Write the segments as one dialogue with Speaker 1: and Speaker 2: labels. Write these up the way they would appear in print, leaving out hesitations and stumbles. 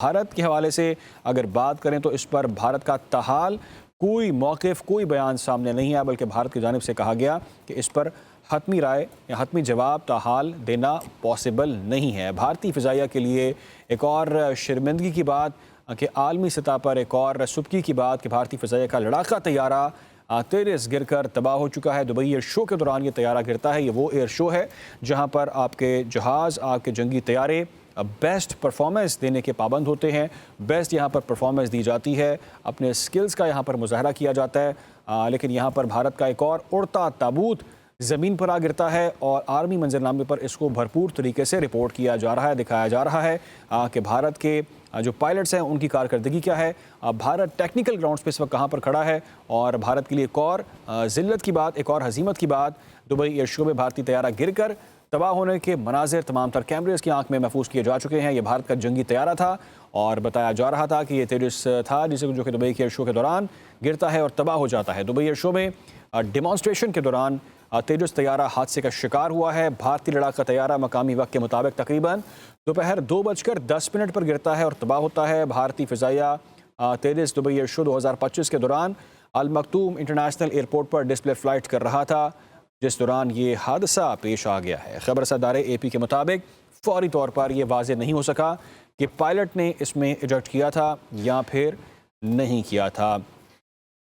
Speaker 1: भारत के हवाले से अगर बात करें तो इस पर भारत का ताहाल कोई मौक़िफ़, कोई बयान सामने नहीं आया, बल्कि भारत की जानिब से कहा गया कि इस पर हतमी राय या हतमी जवाब ताहाल देना पॉसिबल नहीं है। भारतीय फ़िज़ाइया के लिए एक और शर्मिंदगी की बात कि आलमी सतह पर एक और सुबकी की बात कि भारतीय फ़िज़ाइया का लड़ाका तैयारा तेरस गिर कर तबाह हो चुका है। दुबई एयर शो के दौरान ये तैयारा गिरता है। ये वो एयर शो है जहाँ पर आपके जहाज़, आपके जंगी तैयारे बेस्ट परफॉर्मेंस देने के पाबंद होते हैं। बेस्ट यहाँ पर परफॉर्मेंस दी जाती है, अपने स्किल्स का यहाँ पर मुजाहरा किया जाता है। लेकिन यहाँ पर भारत का एक और उड़ता ताबूत ज़मीन पर आ गिरता है और आर्मी मंजरनामे पर इसको भरपूर तरीके से रिपोर्ट किया जा रहा है, दिखाया जा रहा है कि भारत के जो पायलट्स हैं उनकी कारकर्दगी क्या है, भारत टेक्निकल ग्राउंड्स पे इस वक्त कहाँ पर खड़ा है। और भारत के लिए एक और ज़िल्लत की बात, एक और हज़ीमत की बात, दुबई एयर शो में भारतीय तैयारा गिर कर तबाह होने के मनाजिर तमाम तर कैमरेज़ की आंख में महफूज किए जा चुके हैं। ये भारत का जंगी तैयारा था और बताया जा रहा था कि ये तेजस था जिसे जो कि दुबई के एयर शो के दौरान गिरता है और तबाह हो जाता है। दुबई एयर शो में डिमॉन्स्ट्रेशन के दौरान तेजस तैयारा हादसे का शिकार हुआ है। भारतीय लड़ाका तैयारा मकामी वक्त के मुताबिक तकरीबन दोपहर 2:10 पर गिरता है और तबाह होता है। भारतीय फ़िज़ाइया तेजस दुबई एयर शो 2025 के दौरान अल मखतूम इंटरनेशनल एयरपोर्ट पर डिस्प्ले फ़्लाइट कर रहा था, जिस दौरान ये हादसा पेश आ गया है। खबर रसादारे AP के मुताबिक फौरी तौर पर यह वाज़ेह नहीं हो सका कि पायलट ने इसमें इजेक्ट किया था या फिर नहीं किया था।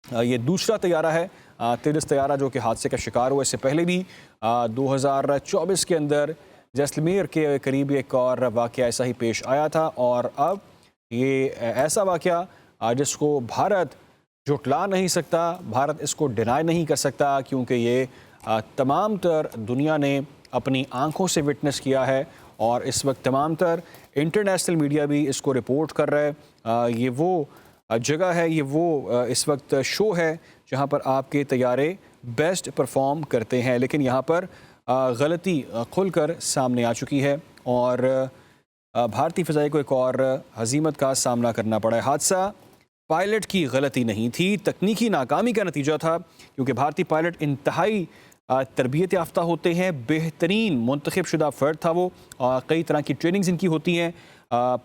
Speaker 1: ये दूसरा तैयारा है तेजस तैयारा जो कि हादसे का शिकार हुआ। इससे पहले भी 2024 के अंदर जैसलमेर के करीब एक और वाक़या ऐसा ही पेश आया था और अब ये ऐसा वाक़या जिसको भारत झुटला नहीं सकता, भारत इसको डिनाई नहीं कर सकता, क्योंकि ये तमाम तर दुनिया ने अपनी आंखों से विटनेस किया है और इस वक्त तमाम तर इंटरनेशनल मीडिया भी इसको रिपोर्ट कर रहा है। ये वो जगह है, ये वो इस वक्त शो है जहाँ पर आपके तैयारे बेस्ट परफॉर्म करते हैं। लेकिन यहाँ पर गलती खुलकर सामने आ चुकी है और भारतीय फ़िज़ाइया को एक और हज़ीमत का सामना करना पड़ा है। हादसा पायलट की गलती नहीं थी, तकनीकी नाकामी का नतीजा था, क्योंकि भारतीय पायलट इंतहाई तरबियत याफ्ता होते हैं, बेहतरीन मुंतखब शुदा फ़र्द था वो। कई तरह की ट्रेनिंग्स इनकी होती हैं।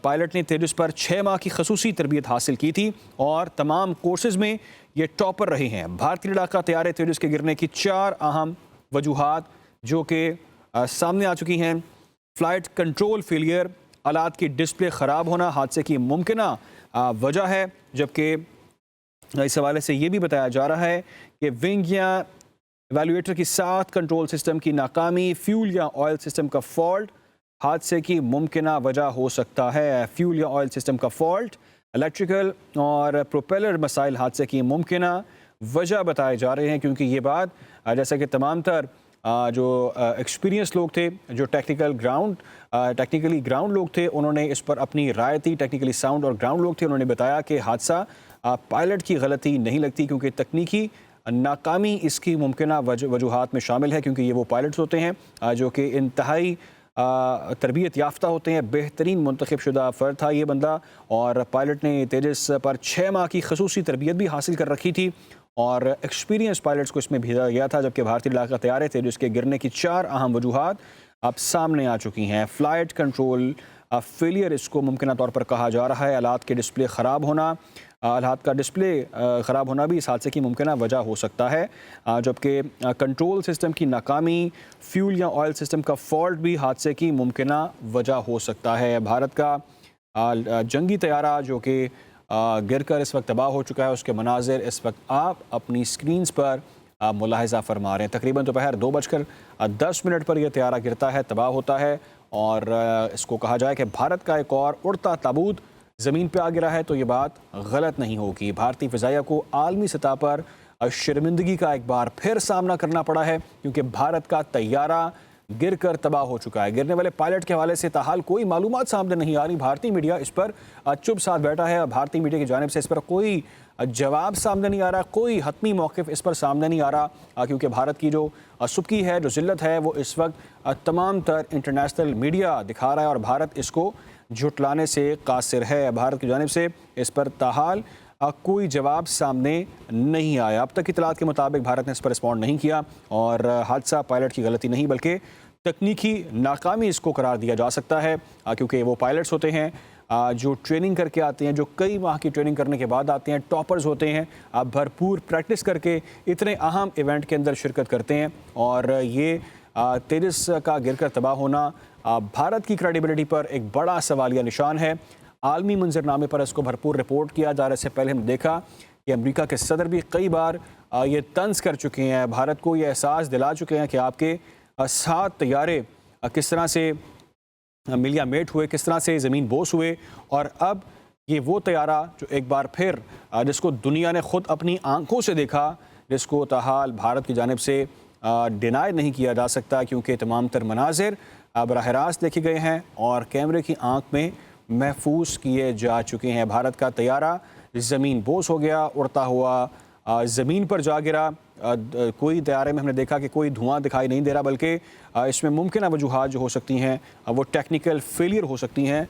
Speaker 1: पायलट ने तेजस पर 6 माह की खसूसी तरबियत हासिल की थी और तमाम कोर्सेज़ में ये टॉपर रहे हैं। भारतीय लड़ाका तैयारे तेजस के गिरने की 4 अहम वजूहात जो कि सामने आ चुकी हैं। फ़्लाइट कंट्रोल फेलियर, आलात की डिस्प्ले ख़राब होना हादसे की मुमकिना वजह है, जबकि इस हवाले से ये भी बताया जा रहा है कि विंग या एवेलुएटर की साथ कंट्रोल सिस्टम की नाकामी, फ्यूल या ऑयल सिस्टम का फॉल्ट हादसे की मुमकिना वजह हो सकता है। फ्यूल या ऑयल सिस्टम का फॉल्ट, इलेक्ट्रिकल और प्रोपेलर मसाइल हादसे की मुमकिना वजह बताए जा रहे हैं, क्योंकि ये बात जैसा कि तमाम तर जो एक्सपीरियंस लोग थे, जो टेक्निकली ग्राउंड लोग थे, उन्होंने इस पर अपनी राय दी। टेक्निकली साउंड और ग्राउंड लोग थे, उन्होंने बताया कि हादसा पायलट की गलती नहीं लगती, क्योंकि तकनीकी नाकामी इसकी मुमकिना वजूहात में शामिल है, क्योंकि ये वो पायलट्स होते हैं जो कि इंतहाई तरबियत याफ्ता होते हैं। बेहतरीन मुंतखब शुदा फ़र्द था ये बंदा और पायलट ने तेजस पर 6 माह की खसूसी तरबियत भी हासिल कर रखी थी और एक्सपीरियंस पायलट्स को इसमें भेजा गया था। जबकि भारतीय लड़ाका तैयारे तेजस के गिरने की 4 अहम वजूहात अब सामने आ चुकी हैं। फ़्लाइट कंट्रोल फेलियर इसको मुमकिन तौर पर कहा जा रहा है। आलात के डिस्प्ले ख़राब होना, आलात का डिस्प्ले ख़राब होना भी इस हादसे की मुमकिन वजह हो सकता है, जबकि कंट्रोल सिस्टम की नाकामी, फ्यूल या ऑयल सिस्टम का फॉल्ट भी हादसे की मुमकिन वजह हो सकता है। भारत का जंगी तैयारा जो कि गिर कर इस वक्त तबाह हो चुका है, उसके मनाजिर इस वक्त आप अपनी स्क्रीन्स पर मुलाहिज़ा फरमा रहे हैं। तकरीबन दोपहर 2:10 पर यह तैयारा गिरता है, तबाह होता है और इसको कहा जाए कि भारत का एक और उड़ता ताबूत ज़मीन पे आ गिरा है, तो ये बात गलत नहीं होगी। भारतीय फ़िज़ाइया को आलमी सतह पर शर्मिंदगी का एक बार फिर सामना करना पड़ा है, क्योंकि भारत का तैयारा गिर कर तबाह हो चुका है। गिरने वाले पायलट के हवाले से ताहाल कोई मालूमात सामने नहीं आ रही। भारतीय मीडिया इस पर चुप साथ बैठा है। भारतीय मीडिया की जानिब से इस पर कोई जवाब सामने नहीं आ रहा, कोई हतमी मौक़िफ़ इस पर सामने नहीं आ रहा, क्योंकि भारत की जो सुबकी है, जो ज़िल्लत है, वो इस वक्त तमाम तर इंटरनेशनल मीडिया दिखा रहा है और भारत इसको झुटलाने से कासिर है। भारत की जानिब से इस पर ताहाल कोई जवाब सामने नहीं आया। अब तक की इत्तलात के मुताबिक भारत ने इस पर रिस्पॉन्ड नहीं किया और हादसा पायलट की गलती नहीं बल्कि तकनीकी नाकामी इसको करार दिया जा सकता है, क्योंकि वो पायलट्स होते हैं जो ट्रेनिंग करके आते हैं, जो कई माह की ट्रेनिंग करने के बाद आते हैं, टॉपर्स होते हैं, आप भरपूर प्रैक्टिस करके इतने अहम इवेंट के अंदर शिरकत करते हैं और ये तेजस का गिरकर तबाह होना भारत की क्रेडिबिलिटी पर एक बड़ा सवालिया निशान है। आलमी मंजरनामे पर इसको भरपूर रिपोर्ट किया जा रहा है। इससे पहले हमने देखा कि अमेरिका के सदर भी कई बार ये तंज कर चुके हैं, भारत को ये एहसास दिला चुके हैं कि आपके 7 तैयारे किस तरह से मिलिया मेट हुए, किस तरह से ज़मीन बोस हुए। और अब ये वो तैयारा जो एक बार फिर जिसको दुनिया ने ख़ुद अपनी आंखों से देखा, जिसको ताहाल भारत की जानिब से डिनाई नहीं किया जा सकता, क्योंकि तमाम तर मनाजिर बराह रास्त देखे गए हैं और कैमरे की आंख में महफूज किए जा चुके हैं। भारत का तैयारा ज़मीन बोस हो गया, उड़ता हुआ ज़मीन पर जा गिरा। कोई तैयारे में हमने देखा कि कोई धुआं दिखाई नहीं दे रहा, बल्कि इसमें मुमकिन वजूहात जो हो सकती हैं वो टेक्निकल फेलियर हो सकती हैं,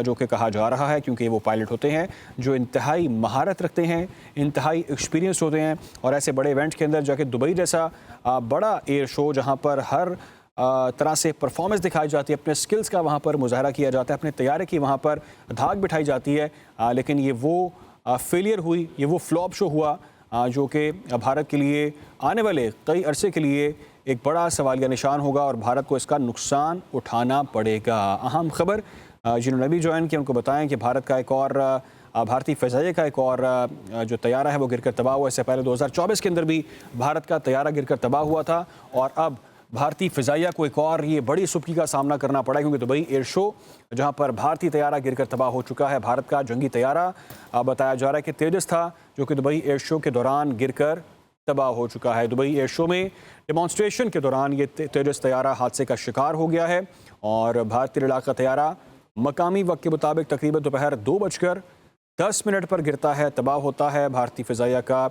Speaker 1: जो कि कहा जा रहा है, क्योंकि वो पायलट होते हैं जो इंतहाई महारत रखते हैं, इंतहाई एक्सपीरियंस होते हैं। और ऐसे बड़े इवेंट के अंदर जाके दुबई जैसा बड़ा एयर शो जहाँ पर हर तरह से परफॉर्मेंस दिखाई जाती है, अपने स्किल्स का वहाँ पर मुजाहरा किया जाता है, अपने तैयारे की वहाँ पर धाक बिठाई जाती है, लेकिन ये वो फेलियर हुई, ये वो फ्लॉप शो हुआ जो कि भारत के लिए आने वाले कई अरसे के लिए एक बड़ा सवालिया निशान होगा और भारत को इसका नुकसान उठाना पड़ेगा। अहम खबर जिन्होंने भी ज्वाइन किया उनको बताएं कि भारत का एक और भारतीय फ़िज़ाइया का एक और जो तैयारा है वो गिरकर तबाह हुआ। इससे पहले 2024 के अंदर भी भारत का तैयारा गिरकर तबाह हुआ था और अब भारतीय फ़िज़ाइया को एक और ये बड़ी सुबकी का सामना करना पड़ा, क्योंकि दुबई एयर शो जहां पर भारतीय तैयारा गिरकर तबाह हो चुका है। भारत का जंगी तैयारा बताया जा रहा है कि तेजस था, जो कि दुबई एयर शो के दौरान गिरकर तबाह हो चुका है। दुबई एयर शो में डेमॉन्स्ट्रेशन के दौरान ये तेजस तैयारा हादसे का शिकार हो गया है और भारतीय लड़ाका का तैयारा मकामी वक्त के मुताबिक तकरीबन दोपहर 2:10 पर गिरता है, तबाह होता है। भारतीय फ़िज़ाइया का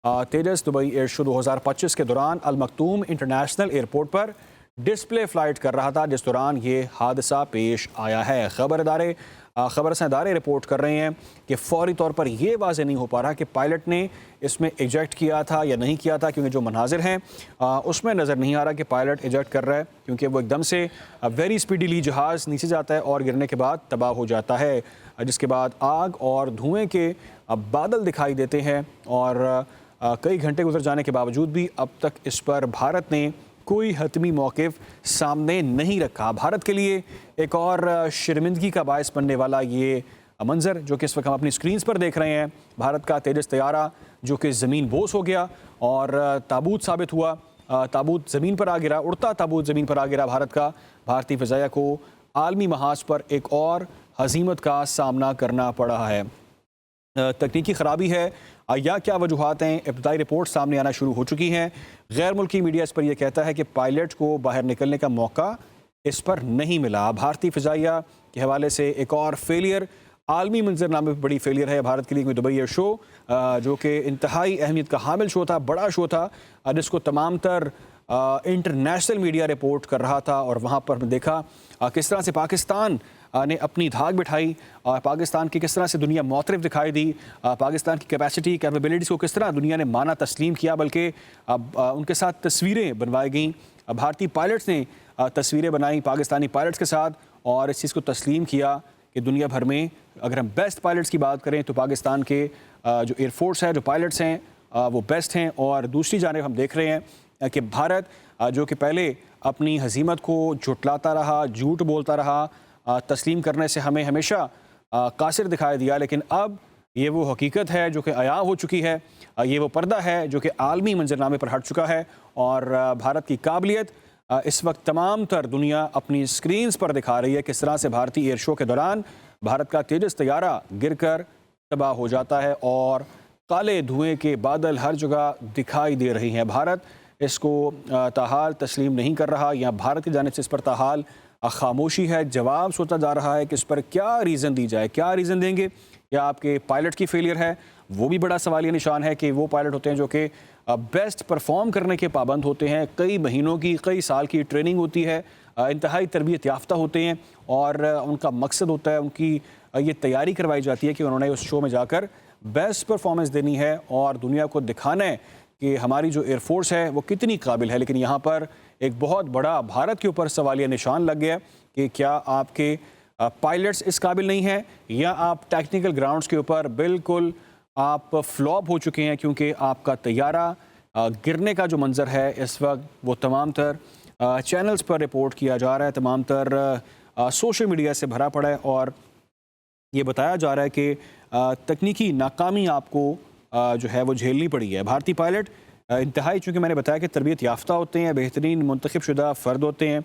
Speaker 1: तेजस दुबई एयर शो 2025 के दौरान अल मखतूम इंटरनेशनल एयरपोर्ट पर डिस्प्ले फ़्लाइट कर रहा था, जिस दौरान ये हादसा पेश आया है। खबरसां इदारे रिपोर्ट कर रहे हैं कि फौरी तौर पर यह वाज़ेह नहीं हो पा रहा कि पायलट ने इसमें इजेक्ट किया था या नहीं किया था, क्योंकि जो मनाजिर हैं उसमें नज़र नहीं आ रहा कि पायलट इजेक्ट कर रहा है, क्योंकि वो एकदम से वेरी स्पीडीली जहाज़ नीचे जाता है और गिरने के बाद तबाह हो जाता है, जिसके बाद आग और धुएँ के बादल दिखाई देते हैं। और कई घंटे गुजर जाने के बावजूद भी अब तक इस पर भारत ने कोई हतमी मौक़िफ़ सामने नहीं रखा। भारत के लिए एक और शर्मिंदगी का बायस बनने वाला ये मंज़र जो कि इस वक्त हम अपनी स्क्रीन्स पर देख रहे हैं, भारत का तेजस तैयारा जो कि ज़मीन बोस हो गया और ताबूत साबित हुआ, ताबूत ज़मीन पर आ गिरा, उड़ता ताबूत ज़मीन पर आ गिरा। भारतीय फ़िज़ाइया को आलमी महाज पर एक और हज़ीमत का सामना करना पड़ा है। तकनीकी ख़राबी है या क्या वजूहात हैं, इब्तदाई रिपोर्ट सामने आना शुरू हो चुकी हैं। गैर मुल्की मीडिया इस पर यह कहता है कि पायलट को बाहर निकलने का मौका इस पर नहीं मिला। भारतीय फ़िज़ाइया के हवाले से एक और फेलियर, आलमी मंजरनामे पर बड़ी फेलियर है भारत के लिए। दुबई एयर शो जो कि इंतहाई अहमियत का हामिल शो था, बड़ा शो था, जिसको तमाम तर इंटरनेशनल मीडिया रिपोर्ट कर रहा था और वहाँ पर देखा किस तरह से पाकिस्तान ने अपनी धाक बिठाई, पाकिस्तान की किस तरह से दुनिया मौतरफ दिखाई दी, पाकिस्तान की कैपेसिटी कैपेबिलिटीज़ को किस तरह दुनिया ने माना तस्लीम किया, बल्कि उनके साथ तस्वीरें बनवाई गई। भारतीय पायलट्स ने तस्वीरें बनाई पाकिस्तानी पायलट्स के साथ और इस चीज़ को तस्लीम किया कि दुनिया भर में अगर हम बेस्ट पायलट्स की बात करें तो पाकिस्तान के जो एयरफोर्स है, जो पायलट्स हैं वो बेस्ट हैं। और दूसरी जानिब हम देख रहे हैं कि भारत जो कि पहले अपनी हज़ीमत को झुटलाता रहा, झूठ बोलता रहा, तस्लीम करने से हमें हमेशा कासिर दिखाई दिया, लेकिन अब ये वो हकीकत है जो कि आया हो चुकी है, ये वो पर्दा है जो कि आलमी मंजरनामे पर हट चुका है और भारत की काबिलियत इस वक्त तमाम तर दुनिया अपनी स्क्रीन्स पर दिखा रही है। किस तरह से भारतीय एयर शो के दौरान भारत का तेजस तैयारा गिरकर तबाह हो जाता है और काले धुएं के बादल हर जगह दिखाई दे रही हैं। भारत इसको ताहाल तस्लीम नहीं कर रहा, या भारत की जानिब से इस पर ताहाल खामोशी है। जवाब सोचा जा रहा है कि इस पर क्या रीज़न दी जाए, क्या रीज़न देंगे, या आपके पायलट की फेलियर है, वो भी बड़ा सवालिया निशान है कि वो पायलट होते हैं जो कि बेस्ट परफॉर्म करने के पाबंद होते हैं, कई महीनों की कई साल की ट्रेनिंग होती है, इंतहाई तरबियत याफ्ता होते हैं और उनका मकसद होता है, उनकी ये तैयारी करवाई जाती है कि उन्होंने उस शो में जाकर बेस्ट परफॉर्मेंस देनी है और दुनिया को दिखाना है कि हमारी जो एयरफोर्स है वो कितनी काबिल है। लेकिन यहाँ पर एक बहुत बड़ा भारत के ऊपर सवालिया निशान लग गया कि क्या आपके पायलट्स इस काबिल नहीं हैं, या आप टेक्निकल ग्राउंड्स के ऊपर बिल्कुल आप फ्लॉप हो चुके हैं, क्योंकि आपका तैयारा गिरने का जो मंज़र है इस वक्त वो तमाम तर चैनल्स पर रिपोर्ट किया जा रहा है, तमाम तर सोशल मीडिया से भरा पड़ा है, और ये बताया जा रहा है कि तकनीकी नाकामी आपको जो है वो झेलनी पड़ी है। भारतीय पायलट इंतहाई, चूँकि मैंने बताया कि तरबियत याफ्ता होते हैं, बेहतरीन मुंतखब शुदा फ़र्द होते हैं,